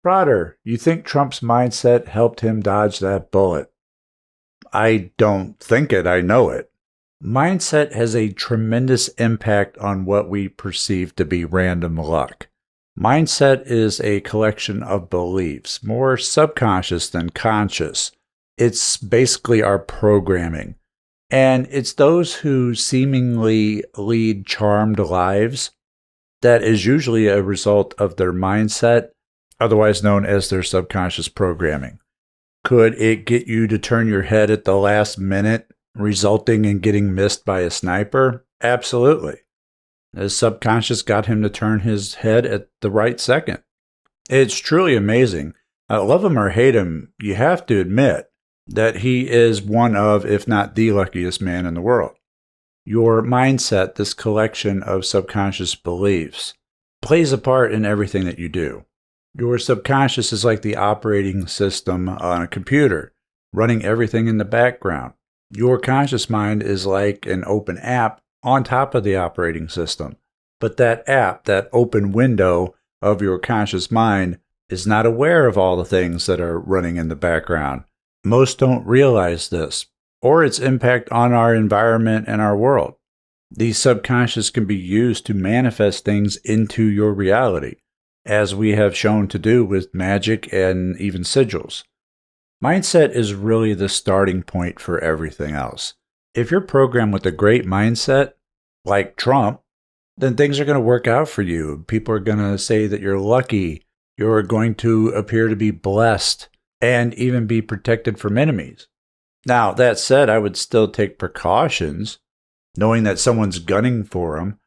Frater, you think Trump's mindset helped him dodge that bullet? I don't think it, I know it. Mindset has a tremendous impact on what we perceive to be random luck. Mindset is a collection of beliefs, more subconscious than conscious. It's basically our programming. And it's those who seemingly lead charmed lives that is usually a result of their mindset, otherwise known as their subconscious programming. Could it get you to turn your head at the last minute, resulting in getting missed by a sniper? Absolutely. His subconscious got him to turn his head at the right second. It's truly amazing. Love him or hate him, you have to admit that he is one of, if not the luckiest man in the world. Your mindset, this collection of subconscious beliefs, plays a part in everything that you do. Your subconscious is like the operating system on a computer, running everything in the background. Your conscious mind is like an open app on top of the operating system. But that app, that open window of your conscious mind, is not aware of all the things that are running in the background. Most don't realize this, or its impact on our environment and our world. The subconscious can be used to manifest things into your reality, as we have shown to do with Magick and even sigils. Mindset is really the starting point for everything else. If you're programmed with a great mindset, like Trump, then things are going to work out for you. People are going to say that you're lucky. You're going to appear to be blessed and even be protected from enemies. Now, that said, I would still take precautions. Knowing that someone's gunning for him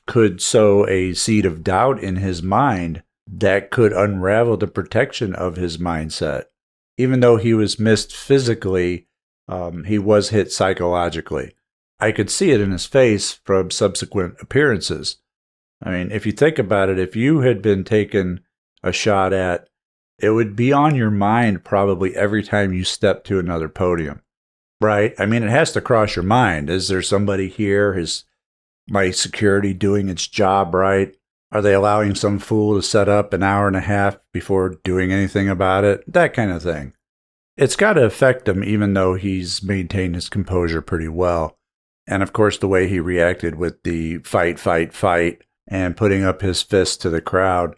could sow a seed of doubt in his mind that could unravel the protection of his mindset. Even though he was missed physically, he was hit psychologically. I could see it in his face from subsequent appearances. I mean, if you think about it, if you had been taken a shot at, it would be on your mind probably every time you step to another podium, right? I mean, it has to cross your mind. Is there somebody here? Is my security doing its job right? Are they allowing some fool to set up an hour and a half before doing anything about it? That kind of thing. It's got to affect him, even though he's maintained his composure pretty well. And of course, the way he reacted with the fight, and putting up his fist to the crowd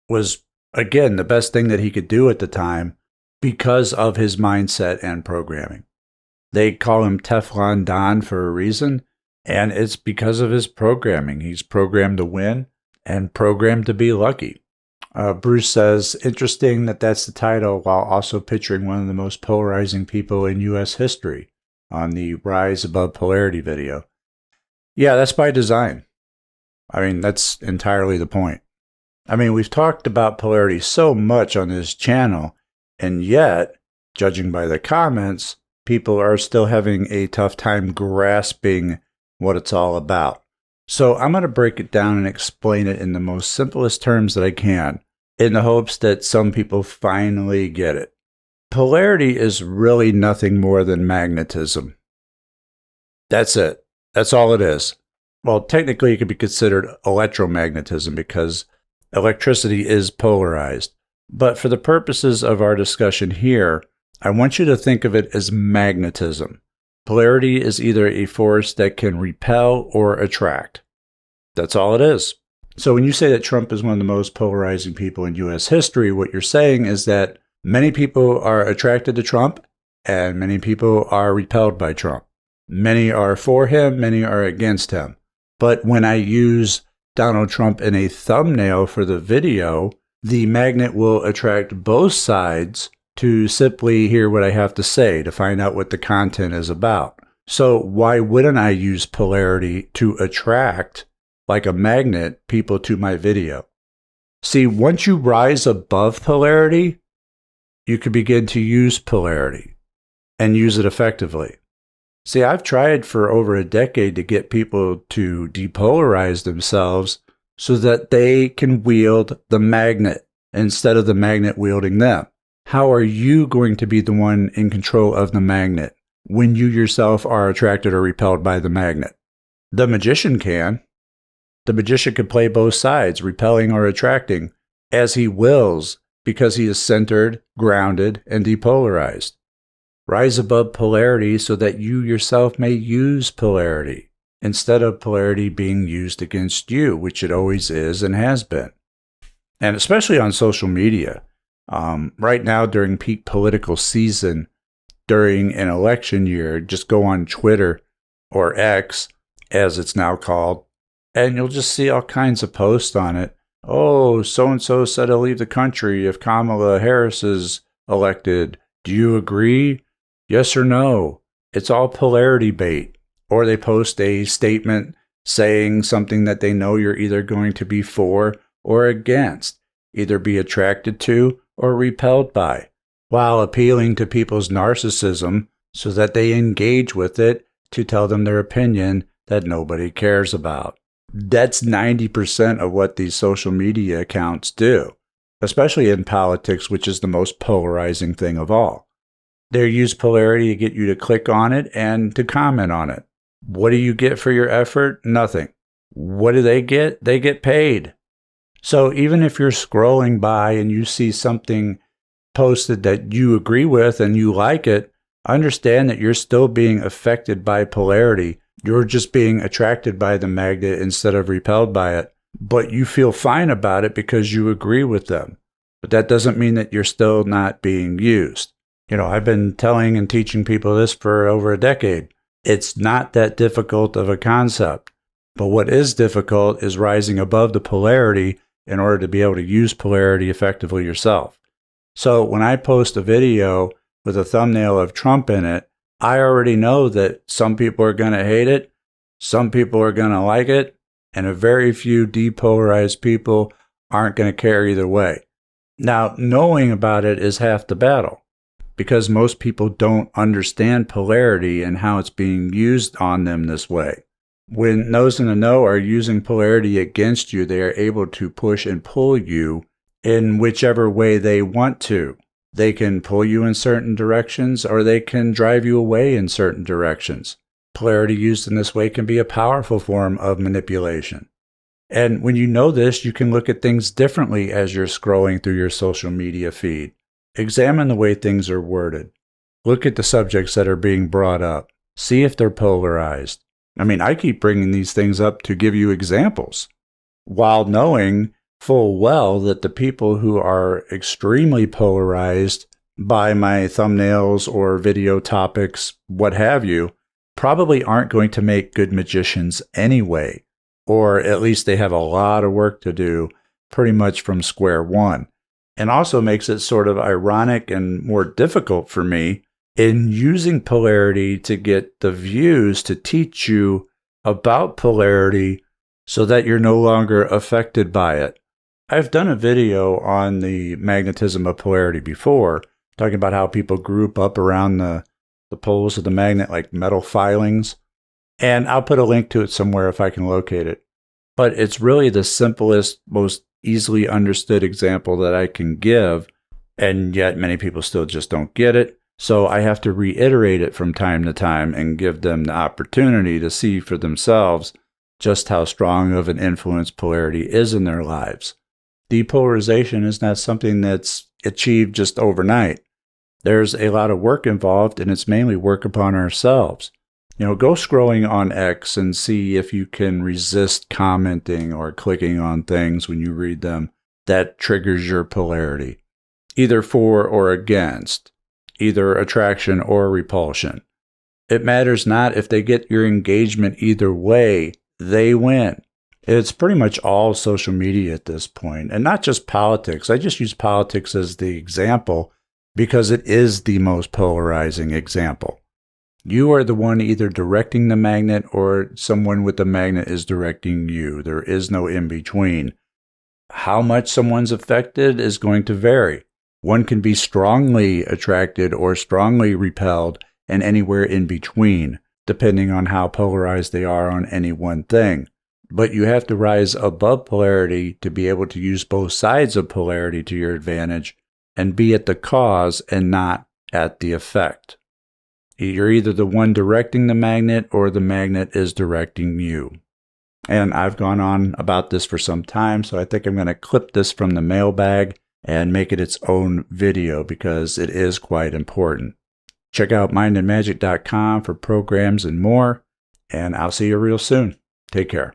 was, again, the best thing that he could do at the time because of his mindset and programming. They call him Teflon Don for a reason, and it's because of his programming. He's programmed to win and programmed to be lucky. Bruce says, interesting that that's the title while also picturing one of the most polarizing people in U.S. history on the Rise Above Polarity video. Yeah, that's by design. I mean, that's entirely the point. I mean, we've talked about polarity so much on this channel, and yet, judging by the comments, people are still having a tough time grasping what it's all about. So I'm going to break it down and explain it in the most simplest terms that I can, in the hopes that some people finally get it. Polarity is really nothing more than magnetism. That's it. That's all it is. Well, technically it could be considered electromagnetism because electricity is polarized. But for the purposes of our discussion here, I want you to think of it as magnetism. Polarity is either a force that can repel or attract. That's all it is. So when you say that Trump is one of the most polarizing people in U.S. history, what you're saying is that many people are attracted to Trump and many people are repelled by Trump. Many are for him, many are against him. But when I use Donald Trump in a thumbnail for the video, the magnet will attract both sides to simply hear what I have to say, to find out what the content is about. So why wouldn't I use polarity to attract, like a magnet, people to my video? See, once you rise above polarity, you can begin to use polarity and use it effectively. See, I've tried for over a decade to get people to depolarize themselves so that they can wield the magnet instead of the magnet wielding them. How are you going to be the one in control of the magnet when you yourself are attracted or repelled by the magnet? The magician can. The magician can play both sides, repelling or attracting, as he wills, because he is centered, grounded, and depolarized. Rise above polarity so that you yourself may use polarity, instead of polarity being used against you, which it always is and has been. And especially on social media. Right now, during peak political season, during an election year, just go on Twitter or X, as it's now called, and you'll just see all kinds of posts on it. Oh, so-and-so said he'll leave the country if Kamala Harris is elected. Do you agree? Yes or no? It's all polarity bait. Or they post a statement saying something that they know you're either going to be for or against, either be attracted to or repelled by, while appealing to people's narcissism so that they engage with it to tell them their opinion that nobody cares about. That's 90% of what these social media accounts do, especially in politics, which is the most polarizing thing of all. They use polarity to get you to click on it and to comment on it. What do you get for your effort? Nothing. What do they get? They get paid. So even if you're scrolling by and you see something posted that you agree with and you like it, understand that you're still being affected by polarity. You're just being attracted by the magnet instead of repelled by it. But you feel fine about it because you agree with them. But that doesn't mean that you're still not being used. I've been telling and teaching people this for over a decade. It's not that difficult of a concept. But what is difficult is rising above the polarity in order to be able to use polarity effectively yourself. So when I post a video with a thumbnail of Trump in it, I already know that some people are going to hate it, some people are going to like it, and a very few depolarized people aren't going to care either way. Now, knowing about it is half the battle, because most people don't understand polarity and how it's being used on them this way. When those in the know are using polarity against you, they are able to push and pull you in whichever way they want to. They can pull you in certain directions, or they can drive you away in certain directions. Polarity used in this way can be a powerful form of manipulation. And when you know this, you can look at things differently as you're scrolling through your social media feed. Examine the way things are worded. Look at the subjects that are being brought up. See if they're polarized. I keep bringing these things up to give you examples, while knowing full well that the people who are extremely polarized by my thumbnails or video topics, what have you, probably aren't going to make good magicians anyway, or at least they have a lot of work to do pretty much from square one. And also makes it sort of ironic and more difficult for me in using polarity to get the views to teach you about polarity so that you're no longer affected by it. I've done a video on the magnetism of polarity before, talking about how people group up around the poles of the magnet like metal filings, and I'll put a link to it somewhere if I can locate it. But it's really the simplest, most easily understood example that I can give, and yet many people still just don't get it. So I have to reiterate it from time to time and give them the opportunity to see for themselves just how strong of an influence polarity is in their lives. Depolarization is not something that's achieved just overnight. There's a lot of work involved, and it's mainly work upon ourselves. Go scrolling on X and see if you can resist commenting or clicking on things when you read them that triggers your polarity, either for or against, either attraction or repulsion. It matters not if they get your engagement either way, they win. It's pretty much all social media at this point, and not just politics. I just use politics as the example because it is the most polarizing example. You are the one either directing the magnet or someone with the magnet is directing you. There is no in-between. How much someone's affected is going to vary. One can be strongly attracted or strongly repelled, and anywhere in between, depending on how polarized they are on any one thing. But you have to rise above polarity to be able to use both sides of polarity to your advantage and be at the cause and not at the effect. You're either the one directing the magnet or the magnet is directing you. And I've gone on about this for some time, so I think I'm going to clip this from the mailbag and make it its own video because it is quite important. Check out mindandmagick.com for programs and more, and I'll see you real soon. Take care.